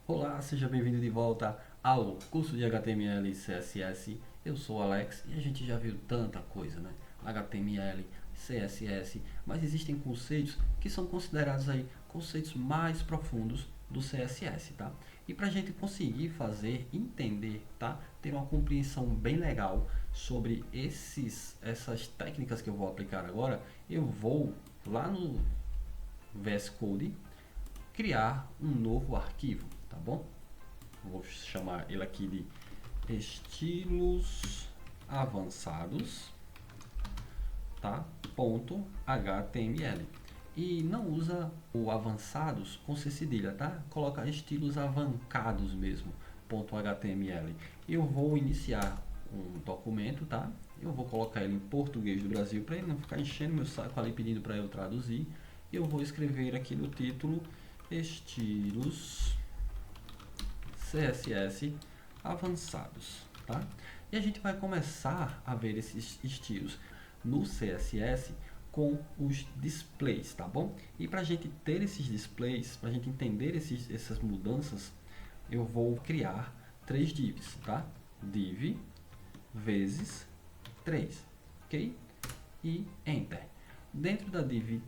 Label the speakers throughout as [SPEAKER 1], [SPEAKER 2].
[SPEAKER 1] Olá, seja bem-vindo de volta ao curso de HTML e CSS. Eu sou o Alex e a gente já viu tanta coisa, né? HTML, CSS, mas existem conceitos que são considerados aí conceitos mais profundos do CSS, tá? E para a gente conseguir fazer, entender, tá? Ter uma compreensão bem legal sobre essas técnicas que eu vou aplicar agora, eu vou lá no VS Code criar um novo arquivo, tá bom? Vou chamar ele aqui de estilos avançados, tá? Ponto .html. E não usa o avançados com C cedilha, tá? Coloca estilos avancados mesmo, ponto .html. Eu vou iniciar um documento, tá? Eu vou colocar ele em português do Brasil para ele não ficar enchendo meu saco ali pedindo para eu traduzir. Eu vou escrever aqui no título estilos CSS avançados, tá? E a gente vai começar a ver esses estilos no CSS com os displays, tá bom? E para a gente ter esses displays, para a gente entender essas mudanças, eu vou criar três divs, tá? Div vezes 3, ok? E Enter. Dentro da div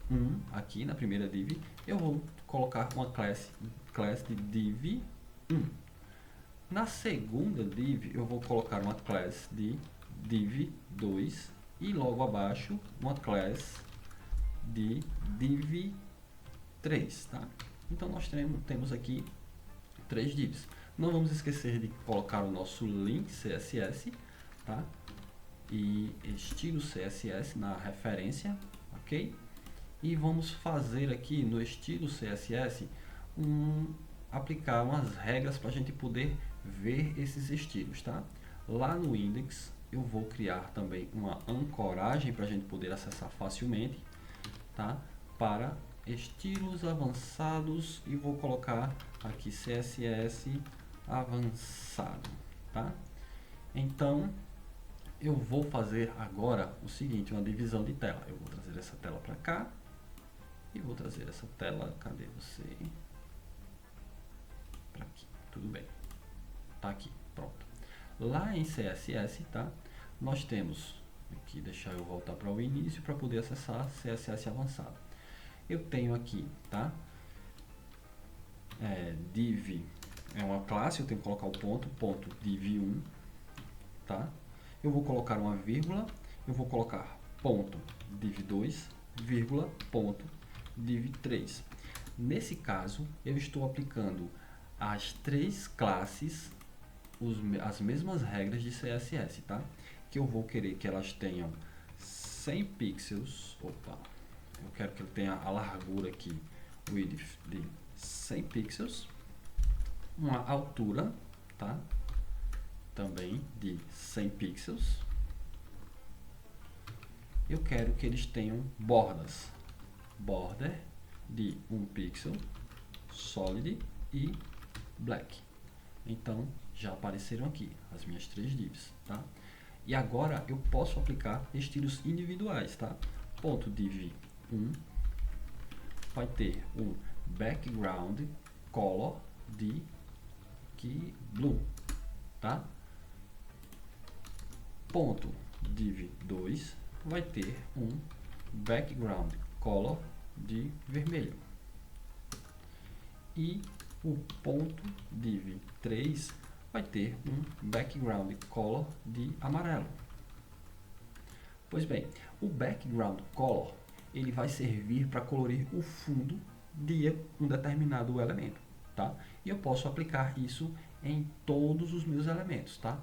[SPEAKER 1] 1, aqui na primeira div, eu vou colocar uma class de div 1. Na segunda div, eu vou colocar uma class de div 2 e logo abaixo uma class de div 3, tá? Então nós temos aqui três divs. Não vamos esquecer de colocar o nosso link CSS, tá? E estilo CSS na referência, ok? E vamos fazer aqui no estilo CSS aplicar umas regras para a gente poder ver esses estilos, tá? Lá no index eu vou criar também uma ancoragem para a gente poder acessar facilmente, tá? Para estilos avançados e vou colocar aqui CSS avançado, tá? Então eu vou fazer agora o seguinte, uma divisão de tela. Eu vou trazer essa tela para cá e vou trazer essa tela, cadê você? Para aqui, tudo bem. Tá aqui, pronto. Lá em CSS, tá? Nós temos aqui, deixar eu voltar para o início para poder acessar CSS avançado. Eu tenho aqui, tá? Div é uma classe, eu tenho que colocar o ponto div1, tá? Eu vou colocar uma vírgula, eu vou colocar ponto div2, vírgula, ponto div3. Nesse caso, eu estou aplicando as três classes, as mesmas regras de CSS, tá? Que eu vou querer que elas tenham 100 pixels, eu quero que ele tenha a largura aqui, width de 100 pixels, uma altura, tá? Também de 100 pixels. Eu quero que eles tenham bordas, border de 1 pixel, solid e black. Então já apareceram aqui as minhas três divs, tá? E agora eu posso aplicar estilos individuais, tá? Ponto div 1 vai ter um background color de blue, tá? Ponto div 2 vai ter um background color de vermelho. E o ponto div 3 vai ter um background color de amarelo. Pois bem, o background color ele vai servir para colorir o fundo de um determinado elemento, tá? E eu posso aplicar isso em todos os meus elementos, tá?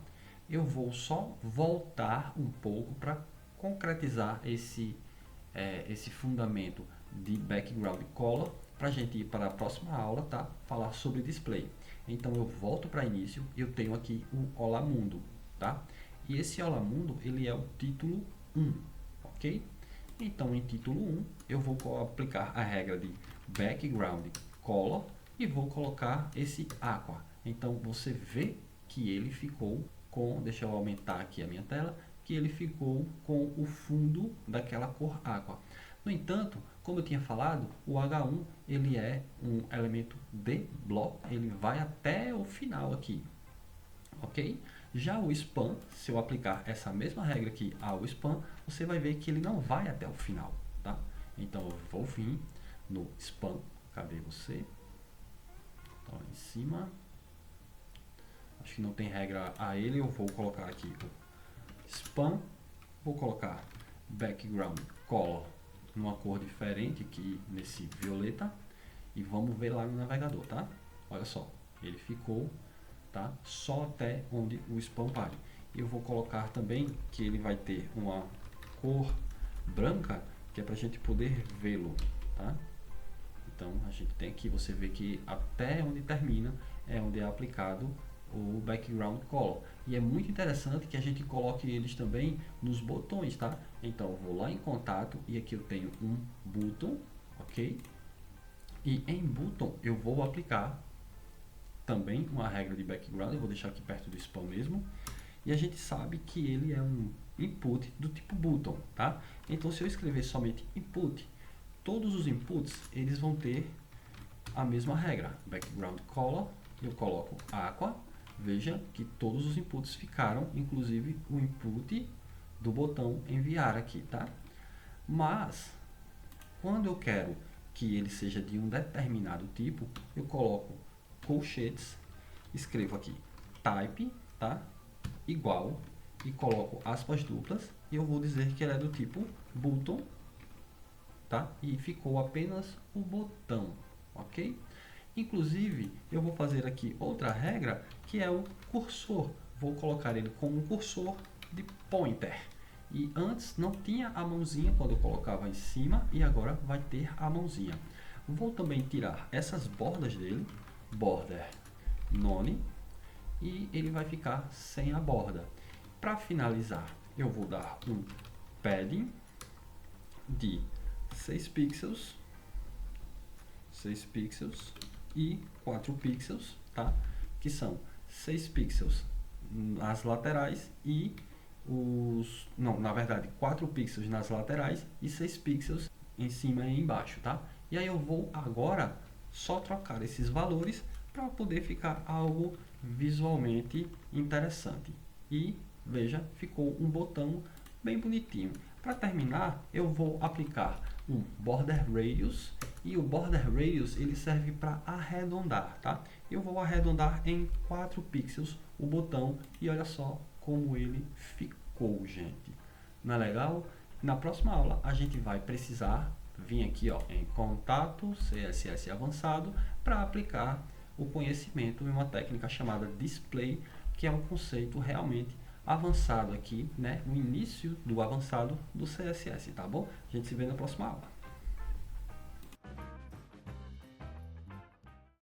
[SPEAKER 1] Eu vou só voltar um pouco para concretizar esse fundamento de background color para a gente ir para a próxima aula, tá? Falar sobre display. Então eu volto para início e eu tenho aqui o Olá Mundo, tá? E esse Olá Mundo ele é o título 1, ok? Então em título 1 eu vou aplicar a regra de background color e vou colocar esse aqua. Então você vê que ele ficou com, deixa eu aumentar aqui a minha tela, que ele ficou com o fundo daquela cor aqua. No entanto, Como eu tinha falado, o H1 ele é um elemento de bloco, ele vai até o final aqui, ok? Já o span, se eu aplicar essa mesma regra aqui ao span, você vai ver que ele não vai até o final, tá? Então eu vou vir no span, cadê você? Tá lá em cima. Acho que não tem regra a ele, eu vou colocar aqui o span, vou colocar background color numa cor diferente aqui nesse violeta e vamos ver lá no navegador, tá? Olha só, ele ficou, tá? Só até onde o span vai. Eu vou colocar também que ele vai ter uma cor branca, que é para a gente poder vê-lo, tá? Então a gente tem aqui, você vê que até onde termina é onde é aplicado o background color. E é muito interessante que a gente coloque eles também nos botões, tá? Então eu vou lá em contato e aqui eu tenho um button, ok? E em button eu vou aplicar também uma regra de background, eu vou deixar aqui perto do span mesmo. E a gente sabe que ele é um input do tipo button, tá? Então se eu escrever somente input, todos os inputs eles vão ter a mesma regra, background color, eu coloco aqua. Veja que todos os inputs ficaram, inclusive o input do botão enviar aqui, tá? Mas, quando eu quero que ele seja de um determinado tipo, eu coloco colchetes, escrevo aqui type, tá? Igual, e coloco aspas duplas, e eu vou dizer que ele é do tipo button, tá? E ficou apenas o botão, ok? Inclusive, eu vou fazer aqui outra regra, que é o cursor. Vou colocar ele como um cursor de pointer. E antes não tinha a mãozinha quando eu colocava em cima, e agora vai ter a mãozinha. Vou também tirar essas bordas dele, border none, e ele vai ficar sem a borda. Para finalizar, eu vou dar um padding de 6 pixels e 4 pixels, tá? Que são 6 pixels nas laterais e na verdade 4 pixels nas laterais e 6 pixels em cima e embaixo, tá? E aí eu vou agora só trocar esses valores para poder ficar algo visualmente interessante. E veja, ficou um botão bem bonitinho. Para terminar, eu vou aplicar um border radius, e o border radius ele serve para arredondar, tá? Eu vou arredondar em 4 pixels o botão e olha só como ele ficou, gente. Não é legal? Na próxima aula a gente vai precisar vir aqui, ó, em contato CSS avançado para aplicar o conhecimento em uma técnica chamada display, que é um conceito realmente avançado aqui, né? O início do avançado do CSS, tá bom? A gente se vê na próxima aula.